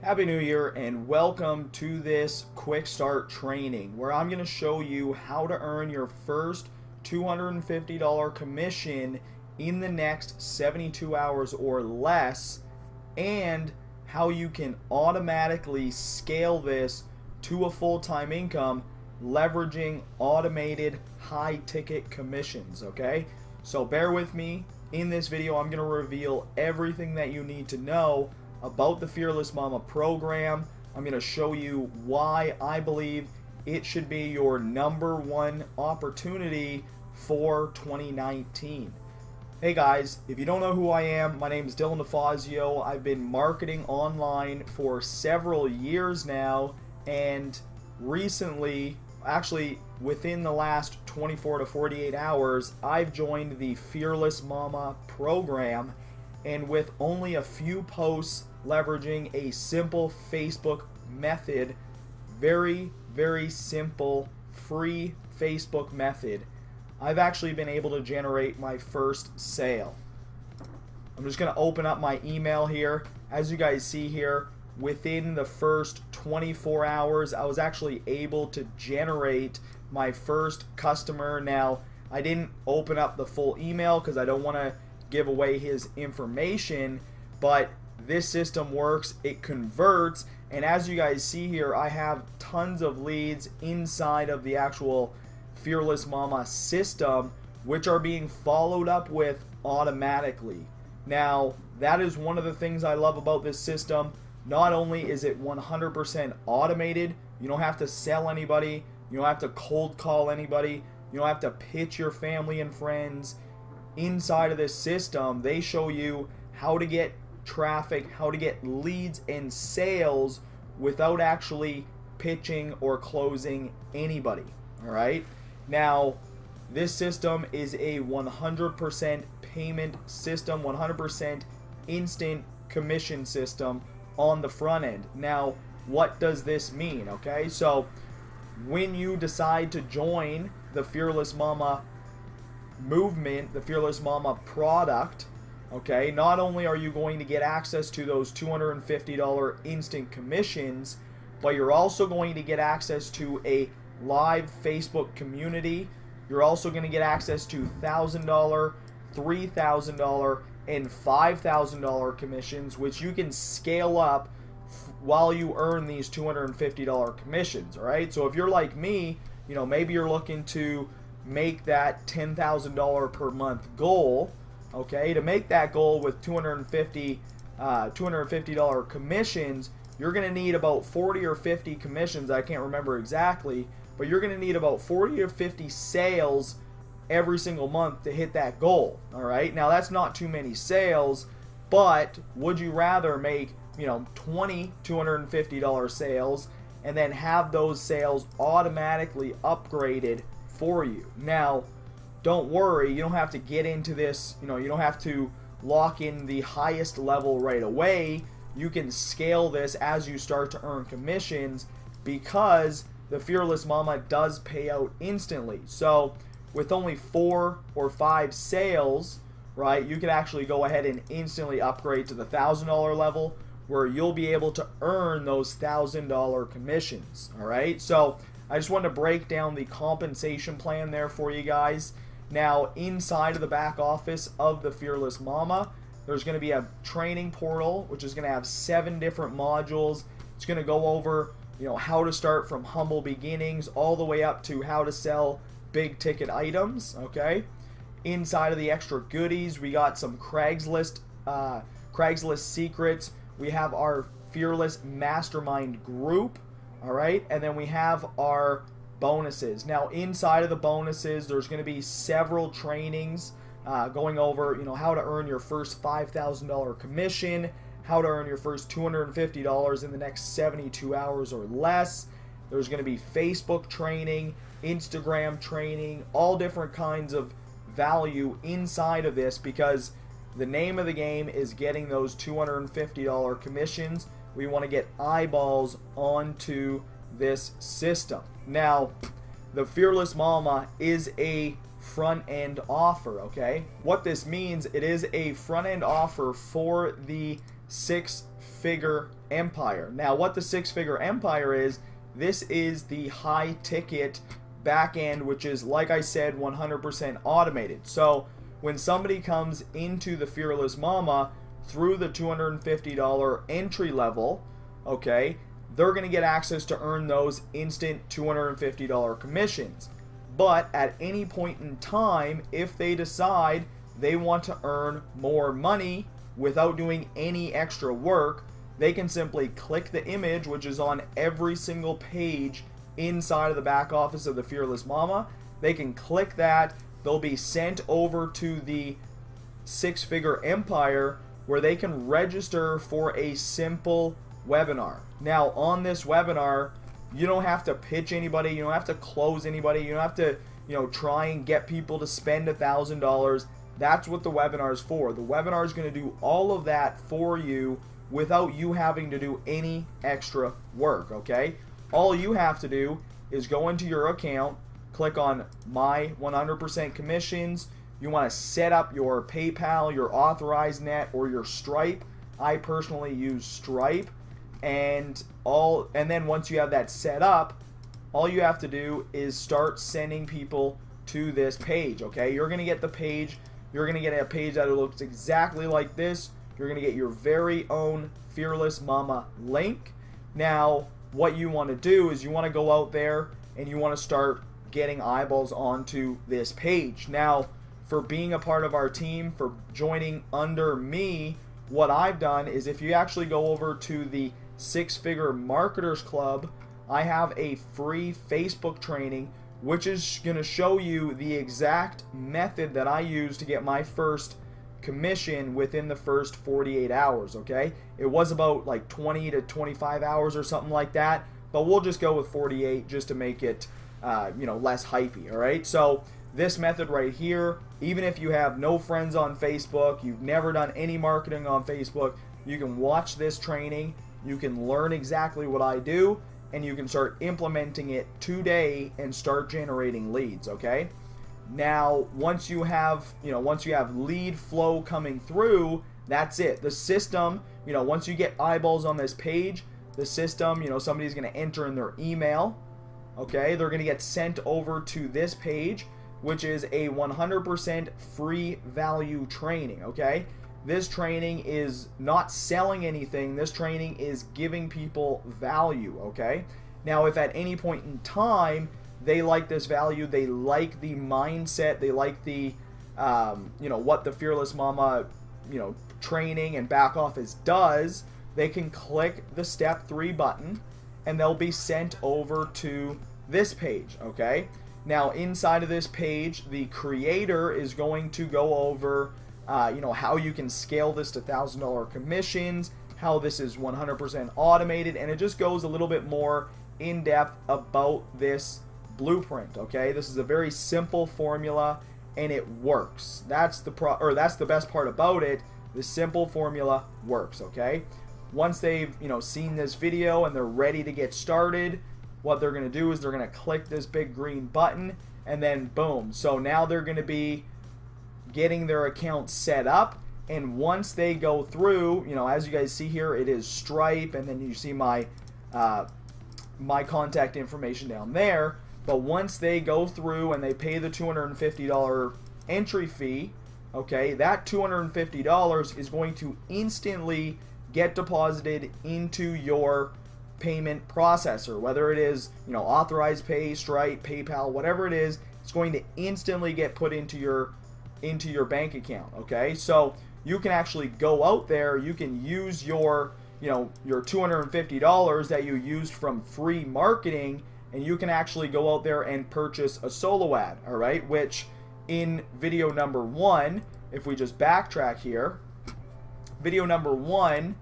Happy New Year and welcome to this quick start training where I'm going to show you how to earn your first $250 commission in the next 72 hours or less, and how you can automatically scale this to a full-time income leveraging automated high ticket commissions. Okay, so bear with me. In this video I'm going to reveal everything that you need to know about the Fearless Mama program. I'm going to show you why I believe it should be your #1 opportunity for 2019. Hey guys, if you don't know who I am, my name is Dylan DeFazio. I've been marketing online for several years now, and recently, actually within the last 24 to 48 hours, I've joined the Fearless Mama program, and with only a few posts leveraging a simple Facebook method, very simple free Facebook method, I've actually been able to generate my first sale. I'm just going to open up my email here. As you guys see here, within the first 24 hours I was actually able to generate my first customer. Now, I didn't open up the full email because I don't want to give away his information, but this system works, it converts, and as you guys see here, I have tons of leads inside of the actual Fearless Mama system, which are being followed up with automatically. Now, that is one of the things I love about this system. Not only is it 100% automated, you don't have to sell anybody, you don't have to cold call anybody, you don't have to pitch your family and friends. Inside of this system, they show you how to get traffic, how to get leads and sales without actually pitching or closing anybody. Alright, now this system is a 100% payment system, 100% instant commission system on the front end. Now, what does this mean? Okay, so when you decide to join the Fearless Mama movement, the Fearless Mama product, okay, not only are you going to get access to those $250 instant commissions, but you're also going to get access to a live Facebook community. You're also going to get access to $1,000, $3,000, and $5,000 commissions, which you can scale up while you earn these $250 commissions. All right, so if you're like me, you know, maybe you're looking to make that $10,000 per month goal. Okay, to make that goal with $250 commissions, you're going to need about 40 or 50 commissions. I can't remember exactly, but you're going to need about 40 or 50 sales every single month to hit that goal. All right, now that's not too many sales, but would you rather make, you know, 20 $250 sales and then have those sales automatically upgraded for you? Now, don't worry, you don't have to get into this, you know, you don't have to lock in the highest level right away. You can scale this as you start to earn commissions, because the Fearless Mama does pay out instantly. So with only 4 or 5 sales, right, you can actually go ahead and instantly upgrade to the $1,000 level, where you'll be able to earn those $1,000 commissions. All right, so I just wanted to break down the compensation plan there for you guys. Now, inside of the back office of the Fearless Mama, there's going to be a training portal, which is going to have 7 different modules. It's going to go over, you know, how to start from humble beginnings all the way up to how to sell big ticket items. Okay, inside of the extra goodies, we got some Craigslist secrets. We have our Fearless Mastermind group. All right, and then we have our bonuses. Now, inside of the bonuses, there's going to be several trainings going over, you know, how to earn your first $5,000 commission, how to earn your first $250 in the next 72 hours or less. There's going to be Facebook training, Instagram training, all different kinds of value inside of this, because the name of the game is getting those $250 commissions. We want to get eyeballs onto this system. Now, the Fearless Mama is a front-end offer, okay? What this means, it is a front-end offer for the six-figure empire. Now, what the six-figure empire is, this is the high ticket back end, which is, like I said, 100% automated. So when somebody comes into the Fearless Momma through the $250 entry level, okay, they're going to get access to earn those instant $250 commissions. But at any point in time, if they decide they want to earn more money without doing any extra work, they can simply click the image, which is on every single page inside of the back office of the Fearless Momma. They can click that. They'll be sent over to the six-figure empire where they can register for a simple webinar. Now, on this webinar, you don't have to pitch anybody. You don't have to close anybody. You don't have to, try and get people to spend $1,000. That's what the webinar is for. The webinar is going to do all of that for you without you having to do any extra work, okay? All you have to do is go into your account, click on My 100% Commissions. You want to set up your PayPal, your Authorized Net, or your Stripe. I personally use Stripe. And then once you have that set up, all you have to do is start sending people to this page, okay? You're going to get the page. You're going to get a page that looks exactly like this. You're going to get your very own Fearless Momma link. Now, what you want to do is you want to go out there and you want to start getting eyeballs onto this page. Now, for being a part of our team, for joining under me, what I've done is if you actually go over to the Six-Figure Marketers Club, I have a free Facebook training which is going to show you the exact method that I use to get my first commission within the first 48 hours, okay? It was about like 20 to 25 hours or something like that, but we'll just go with 48 just to make it, less hypey, all right? So this method right here, even if you have no friends on Facebook, you've never done any marketing on Facebook, you can watch this training, you can learn exactly what I do, and you can start implementing it today and start generating leads, okay? Now, once you have lead flow coming through, that's it. The system, once you get eyeballs on this page, the system, somebody's going to enter in their email, okay? They're going to get sent over to this page, which is a 100% free value training, okay? This training is not selling anything. This training is giving people value, okay? Now, if at any point in time they like this value, they like the mindset, they like the, what the Fearless Momma, training and back office does, they can click the step 3 button and they'll be sent over to this page, okay? Now, inside of this page, the creator is going to go over how you can scale this to $1,000 commissions, how this is 100% automated, and it just goes a little bit more in depth about this blueprint, okay? This is a very simple formula and it works. That's the best part about it. The simple formula works, okay? Once they've, seen this video and they're ready to get started, what they're going to do is they're going to click this big green button and then boom. So now they're going to be getting their account set up, and once they go through, as you guys see here, it is Stripe, and then you see my my contact information down there. But once they go through and they pay the $250 entry fee, okay, that $250 is going to instantly get deposited into your payment processor, whether it is Authorized Pay, Stripe, PayPal, whatever it is. It's going to instantly get put into your bank account, okay? So you can actually go out there, you can use your $250 that you used from free marketing, and you can actually go out there and purchase a solo ad, all right? Which in video number 1, if we just backtrack here, video number 1,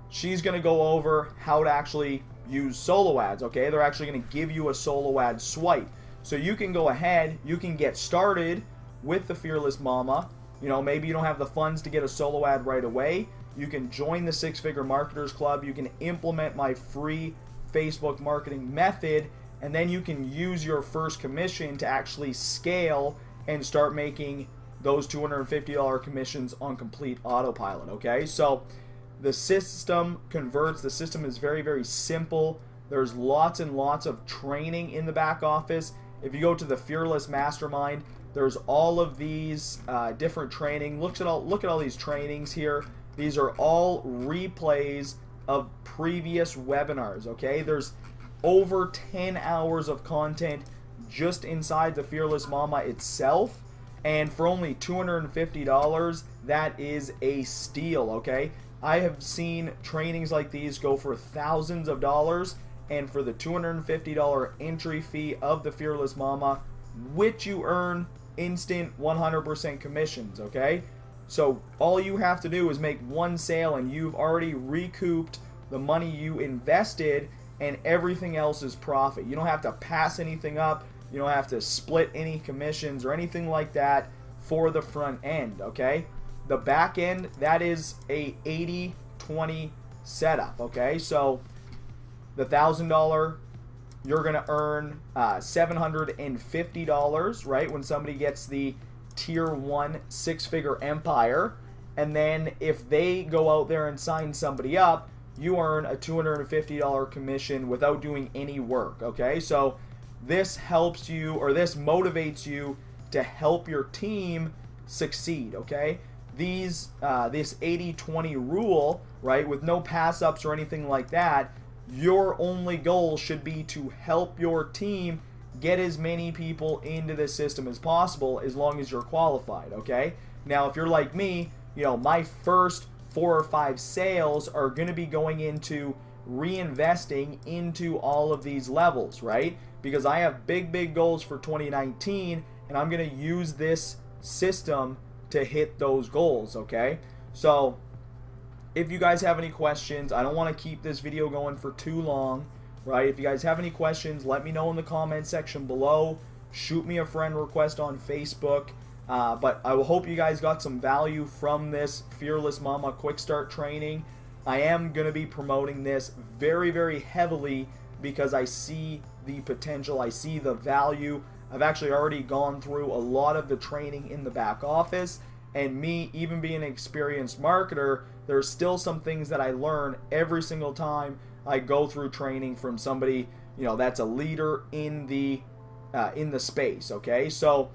she's going to go over how to actually use solo ads, okay? They're actually going to give you a solo ad swipe. So you can go ahead, you can get started with the Fearless Momma. Maybe you don't have the funds to get a solo ad right away. You can join the Six-Figure Marketers Club. You can implement my free Facebook marketing method, and then you can use your first commission to actually scale and start making those $250 commissions on complete autopilot, okay? So The system converts. The system is very, very simple. There's lots and lots of training in the back office. If you go to the Fearless Mastermind, there's all of these different training. Look at all these trainings here. These are all replays of previous webinars, okay? There's over 10 hours of content just inside the Fearless Momma itself, and for only $250, that is a steal, okay? I have seen trainings like these go for thousands of dollars, and for the $250 entry fee of the Fearless Momma, which you earn instant 100% commissions, okay? So all you have to do is make one sale and you've already recouped the money you invested, and everything else is profit. You don't have to pass anything up. You don't have to split any commissions or anything like that for the front end, okay? The back end, that is a 80-20 setup, okay? So the $1,000, you're going to earn $750, right, when somebody gets the Tier 1 six-figure empire. And then if they go out there and sign somebody up, you earn a $250 commission without doing any work, okay? So this helps you, or this motivates you to help your team succeed, okay? This 80-20 rule, right, with no pass-ups or anything like that, your only goal should be to help your team get as many people into the system as possible, as long as you're qualified, okay? Now, if you're like me, you know, my first 4 or 5 sales are going to be going into reinvesting into all of these levels, right? Because I have big goals for 2019, and I'm going to use this system to hit those goals, okay? So if you guys have any questions, I don't want to keep this video going for too long, right? If you guys have any questions, let me know in the comment section below. Shoot me a friend request on Facebook. But I will hope you guys got some value from this Fearless Momma Quick Start training. I am going to be promoting this very heavily because I see the potential. I see the value. I've actually already gone through a lot of the training in the back office, and me even being an experienced marketer, there's still some things that I learn every single time I go through training from somebody, you know, that's a leader in the space, okay? So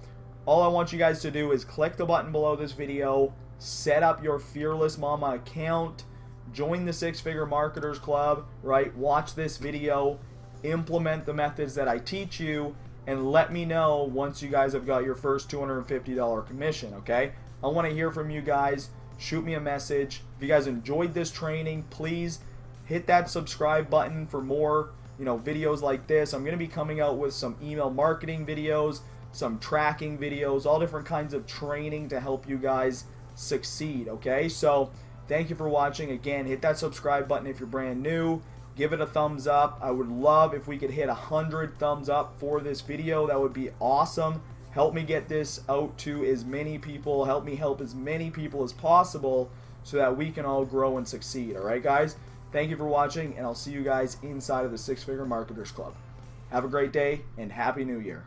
all I want you guys to do is click the button below this video, set up your Fearless Momma account, join the Six-Figure Marketers Club, right? Watch this video, implement the methods that I teach you, and let me know once you guys have got your first $250 commission, okay? I want to hear from you guys. Shoot me a message. If you guys enjoyed this training, please hit that subscribe button for more, you know, videos like this. I'm going to be coming out with some email marketing videos, some tracking videos, all different kinds of training to help you guys succeed, okay? So thank you for watching. Again, hit that subscribe button if you're brand new. Give it a thumbs up. I would love if we could hit 100 thumbs up for this video. That would be awesome. Help me get this out to as many people. Help me help as many people as possible so that we can all grow and succeed. All right, guys? Thank you for watching, and I'll see you guys inside of the Six-Figure Marketers Club. Have a great day, and Happy New Year.